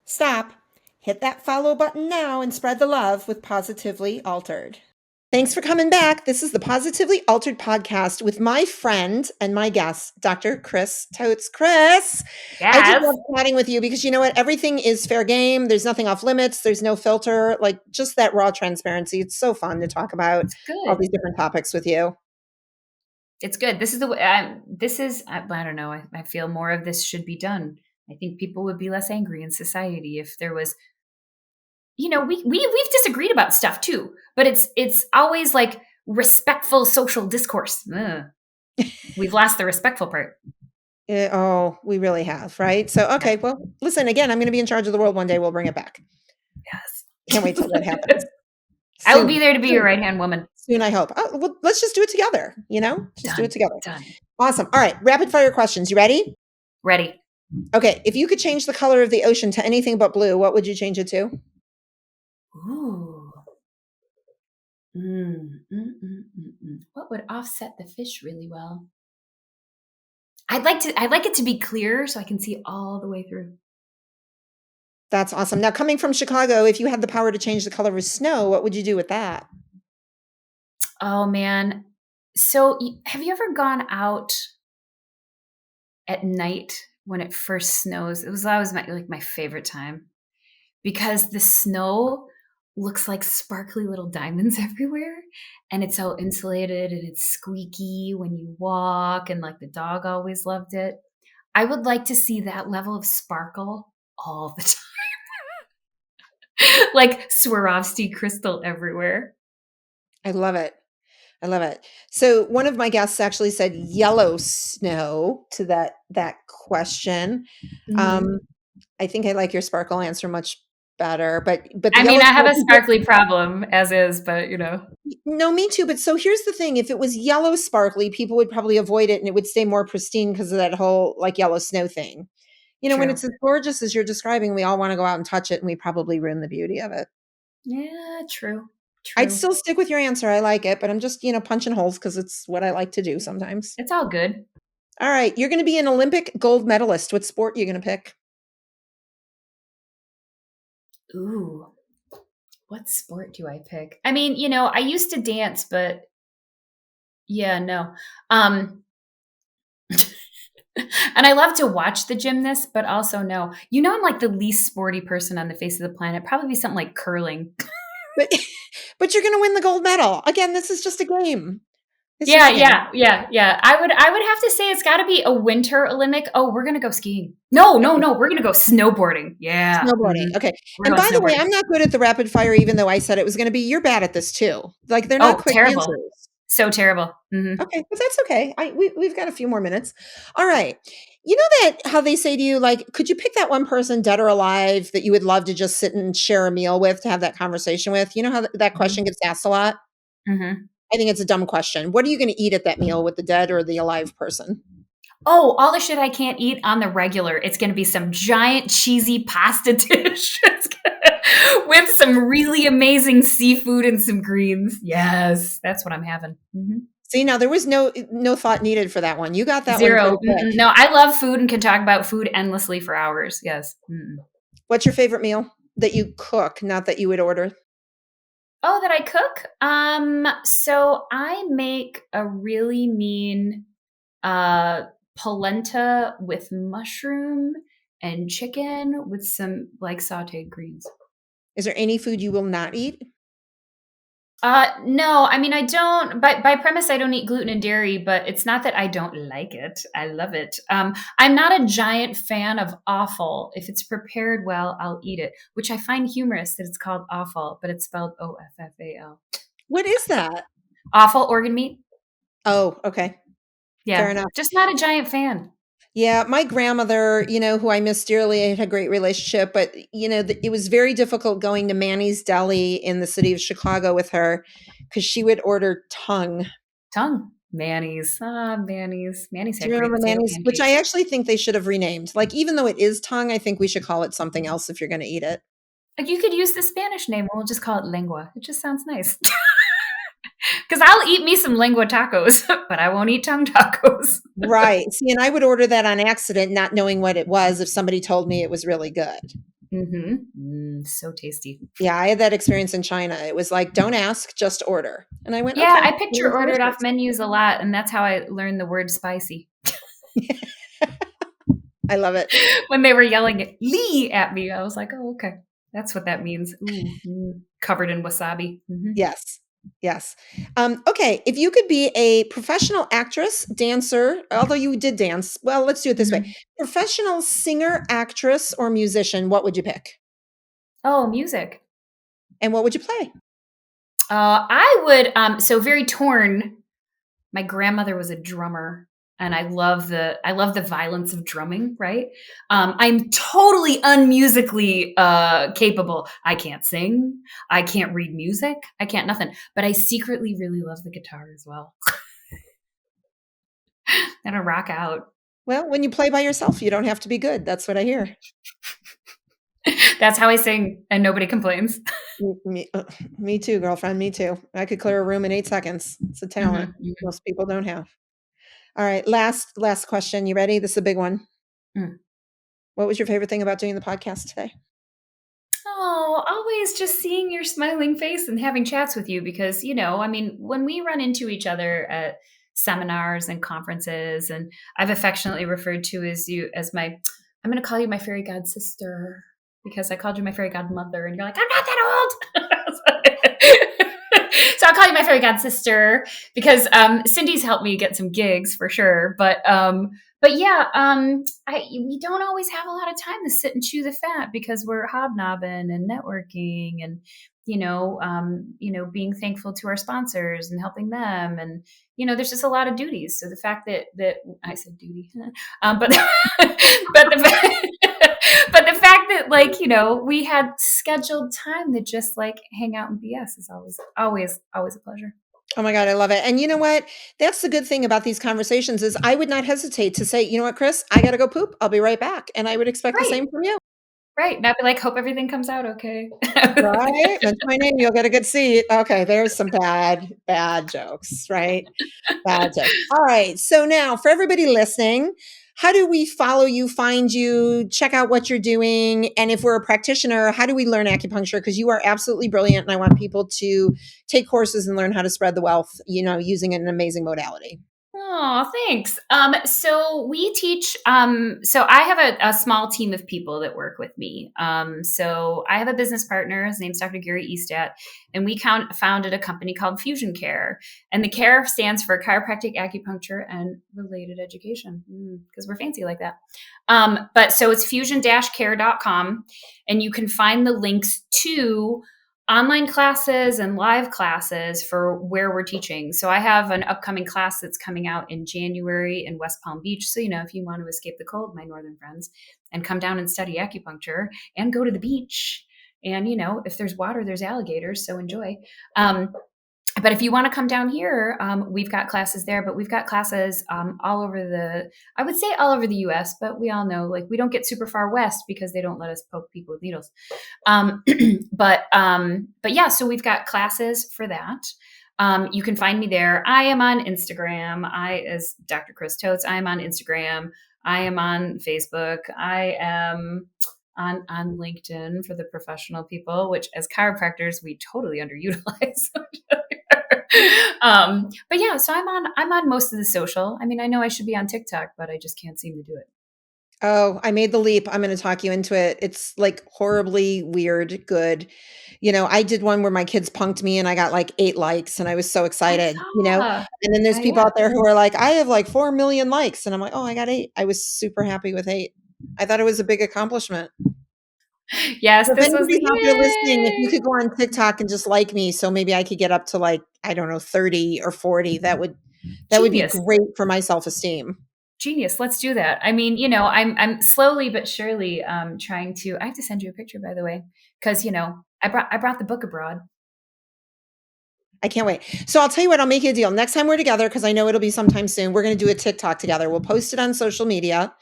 Stop. Hit that follow button now and spread the love with Positively Altered. Thanks for coming back. This is the Positively Altered podcast with my friend and my guest, Dr. Kris Tohtz. Kris, I just love chatting with you because you know what? Everything is fair game. There's nothing off limits. There's no filter, like just that raw transparency. It's so fun to talk about all these different topics with you. It's good. This is the way, I don't know. I feel more of this should be done. I think people would be less angry in society if there was, we've disagreed about stuff too, but it's always like respectful social discourse. We've lost the respectful part. We really have, right? So, okay, well, listen, again, I'm going to be in charge of the world one day. We'll bring it back. Yes. Can't wait till that happens. I will be there to be your right-hand woman. Soon, I hope. Oh, well, let's just do it together, Just do it together. Done. Awesome. All right, rapid fire questions. You ready? Ready. Okay, if you could change the color of the ocean to anything but blue, what would you change it to? Ooh. What would offset the fish really well? I'd like it to be clear so I can see all the way through. That's awesome. Now, coming from Chicago, if you had the power to change the color of snow, what would you do with that? Oh man. So have you ever gone out at night when it first snows? It was always my favorite time because the snow looks like sparkly little diamonds everywhere, and it's all insulated and it's squeaky when you walk, and like the dog always loved it. I would like to see that level of sparkle all the time. Like Swarovski crystal everywhere. I love it. I love it. So one of my guests actually said yellow snow to that question. Mm-hmm. I think I like your sparkle answer much better, but I mean, I have a sparkly problem as is, but No, me too. But so here's the thing. If it was yellow sparkly, people would probably avoid it and it would stay more pristine because of that whole like yellow snow thing. When it's as gorgeous as you're describing, we all want to go out and touch it and we probably ruin the beauty of it. Yeah, true. I'd True. still stick with your answer. I like it, but I'm just, punching holes because it's what I like to do sometimes. It's all good. All right. You're going to be an Olympic gold medalist. What sport are you going to pick? Ooh, what sport do I pick? I mean, I used to dance, but yeah, no. And I love to watch the gymnasts, but also no. I'm like the least sporty person on the face of the planet. Probably something like curling. But but you're going to win the gold medal. Again, this is just a game. It's just Yeah, a game. yeah. I would have to say it's got to be a winter Olympic. Oh, we're gonna go skiing. No, we're gonna go snowboarding. Yeah, Snowboarding. Okay. we're And going by the way, snowboarding. I'm not good at the rapid fire, even though I said it was going to be. You're bad at this too. Like they're not Oh, quick terrible. answers. So terrible. Mm-hmm. Okay, but that's okay. We've got a few more minutes. All right. You know that how they say to you, like, could you pick that one person, dead or alive, that you would love to just sit and share a meal with, to have that conversation with? You know how that question gets asked a lot? Mm-hmm. I think it's a dumb question. What are you going to eat at that meal with the dead or the alive person? Oh, all the shit I can't eat on the regular. It's going to be some giant cheesy pasta dish with some really amazing seafood and some greens. Yes, that's what I'm having. Mm-hmm. See, now there was no thought needed for that one. You got that one Zero. pretty quick. No, I love food and can talk about food endlessly for hours. Yes. Mm-mm. What's your favorite meal that you cook, not that you would order? Oh, that I cook? So I make a really mean polenta with mushroom and chicken with some like sauteed greens. Is there any food you will not eat? No, I mean, I don't, by premise, I don't eat gluten and dairy, but it's not that I don't like it. I love it. I'm not a giant fan of offal. If it's prepared well, I'll eat it, which I find humorous that it's called offal, but it's spelled Offal. What is that? Offal, organ meat. Oh, okay. Yeah. Fair enough. Just not a giant fan. Yeah, my grandmother, who I miss dearly, I had a great relationship, but it was very difficult going to Manny's Deli in the city of Chicago with her because she would order tongue. Manny's. Manny's Do had you great remember potato Manny's? Which I pancakes. actually think they should have renamed. Like, even though it is tongue, I think we should call it something else if you're going to eat it. Like, you could use the Spanish name. We'll just call it lengua. It just sounds nice. Because I'll eat me some lengua tacos, but I won't eat tongue tacos. Right. See, and I would order that on accident, not knowing what it was, if somebody told me it was really good. Mm-hmm. So tasty. Yeah, I had that experience in China. It was like, don't ask, just order. And I went, Yeah, okay. I picture ordered off menus a lot, and that's how I learned the word spicy. I love it. When they were yelling at Lee at me, I was like, oh, okay. That's what that means. Ooh, covered in wasabi. Mm-hmm. Yes. Okay. If you could be a professional actress, dancer, although you did dance, well, let's do it this way. Professional singer, actress, or musician, what would you pick? Oh, music. And what would you play? I would, so very torn. My grandmother was a drummer. And I love the violence of drumming, right? I'm totally unmusically capable. I can't sing. I can't read music. I can't nothing. But I secretly really love the guitar as well. And I rock out. Well, when you play by yourself, you don't have to be good. That's what I hear. That's how I sing, and nobody complains. Me too, girlfriend. Me too. I could clear a room in 8 seconds. It's a talent most people don't have. All right, last question. You ready? This is a big one. What was your favorite thing about doing the podcast today? Oh, always just seeing your smiling face and having chats with you because, I mean, when we run into each other at seminars and conferences, and I've affectionately referred to as I'm going to call you my fairy god sister because I called you my fairy godmother and you're like, I'm not that old. So I'll call you my fairy god sister because Cindy's helped me get some gigs for sure. But yeah, we don't always have a lot of time to sit and chew the fat because we're hobnobbing and networking and being thankful to our sponsors and helping them, and there's just a lot of duties. So the fact that I said duty, but the fact that we had scheduled time to just hang out and BS is always a pleasure. Oh my God, I love it. And you know what? That's the good thing about these conversations is I would not hesitate to say, you know what, Kris, I got to go poop. I'll be right back. And I would expect the same from you. Right. And I'd be like, hope everything comes out okay. Right? Mention my name, you'll get a good seat. Okay, there's some bad jokes, right? Bad jokes. All right. So now for everybody listening, how do we follow you, find you, check out what you're doing? And if we're a practitioner, how do we learn acupuncture? Because you are absolutely brilliant. And I want people to take courses and learn how to spread the wealth, using an amazing modality. Oh, thanks. So we teach, so I have a small team of people that work with me. So I have a business partner, his name's Dr. Gary Eastat, and we founded a company called Fusion Care. And the care stands for chiropractic, acupuncture, and related education, because we're fancy like that. But so it's fusion-care.com, and you can find the links to online classes and live classes for where we're teaching. So I have an upcoming class that's coming out in January in West Palm Beach. So, if you want to escape the cold, my northern friends, and come down and study acupuncture and go to the beach. And, if there's water, there's alligators. So enjoy. But if you want to come down here, we've got classes there, but we've got classes all over I would say all over the US, but we all know, we don't get super far west because they don't let us poke people with needles. But yeah, so we've got classes for that. You can find me there. I am on Instagram. As Dr. Kris Tohtz, I am on Instagram. I am on Facebook. I am on LinkedIn for the professional people, which as chiropractors, we totally underutilize. But yeah, so I'm on most of the social. I mean, I know I should be on TikTok, but I just can't seem to do it. Oh, I made the leap. I'm going to talk you into it. It's horribly weird, good. I did one where my kids punked me and I got 8 likes and I was so excited, and then there's people out there who are like, I have 4 million likes. And I'm like, oh, I got 8. I was super happy with 8. I thought it was a big accomplishment. Yes, so if this was anybody's out there listening, if you could go on TikTok and just like me, so maybe I could get up to I don't know, 30 or 40, that would be great for my self-esteem. Genius. Let's do that. I mean, I'm slowly but surely trying to. I have to send you a picture, by the way, because I brought the book abroad. I can't wait. So I'll tell you what, I'll make you a deal. Next time we're together, because I know it'll be sometime soon, we're going to do a TikTok together. We'll post it on social media,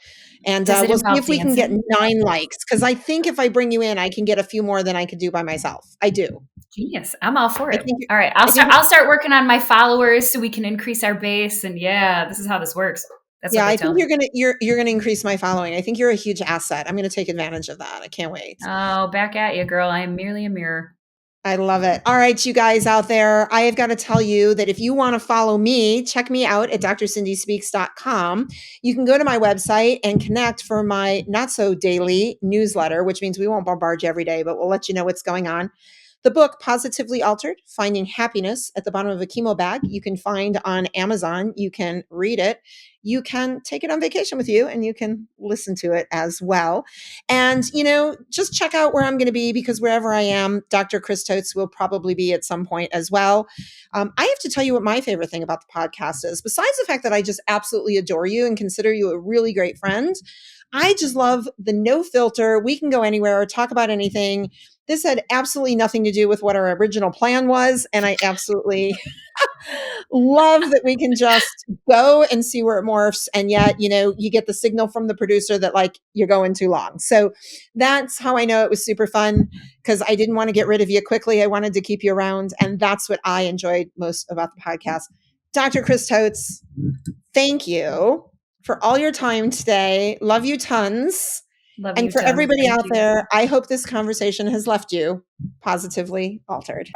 and we'll see if we can get 9 likes. Because I think if I bring you in, I can get a few more than I could do by myself. I do. Genius. I'm all for it. All right. I'll start working on my followers so we can increase our base. And yeah, this is how this works. That's I think you're gonna increase my following. I think you're a huge asset. I'm gonna take advantage of that. I can't wait. Oh, back at you, girl. I am merely a mirror. I love it. All right, you guys out there, I have got to tell you that if you want to follow me, check me out at drsindyspeaks.com. You can go to my website and connect for my not so daily newsletter, which means we won't bombard you every day, but we'll let you know what's going on. The book, Positively Altered, Finding Happiness at the Bottom of a Chemo Bag, you can find on Amazon. You can read it. You can take it on vacation with you and you can listen to it as well. And, just check out where I'm going to be, because wherever I am, Dr. Kris Tohtz will probably be at some point as well. I have to tell you what my favorite thing about the podcast is, besides the fact that I just absolutely adore you and consider you a really great friend. I just love the no filter. We can go anywhere, talk about anything. This had absolutely nothing to do with what our original plan was. And I absolutely love that we can just go and see where it morphs. And yet, you get the signal from the producer that you're going too long. So that's how I know it was super fun, because I didn't want to get rid of you quickly. I wanted to keep you around. And that's what I enjoyed most about the podcast. Dr. Kris Tohtz, thank you for all your time today. Love you tons. And for everybody out there, I hope this conversation has left you positively altered.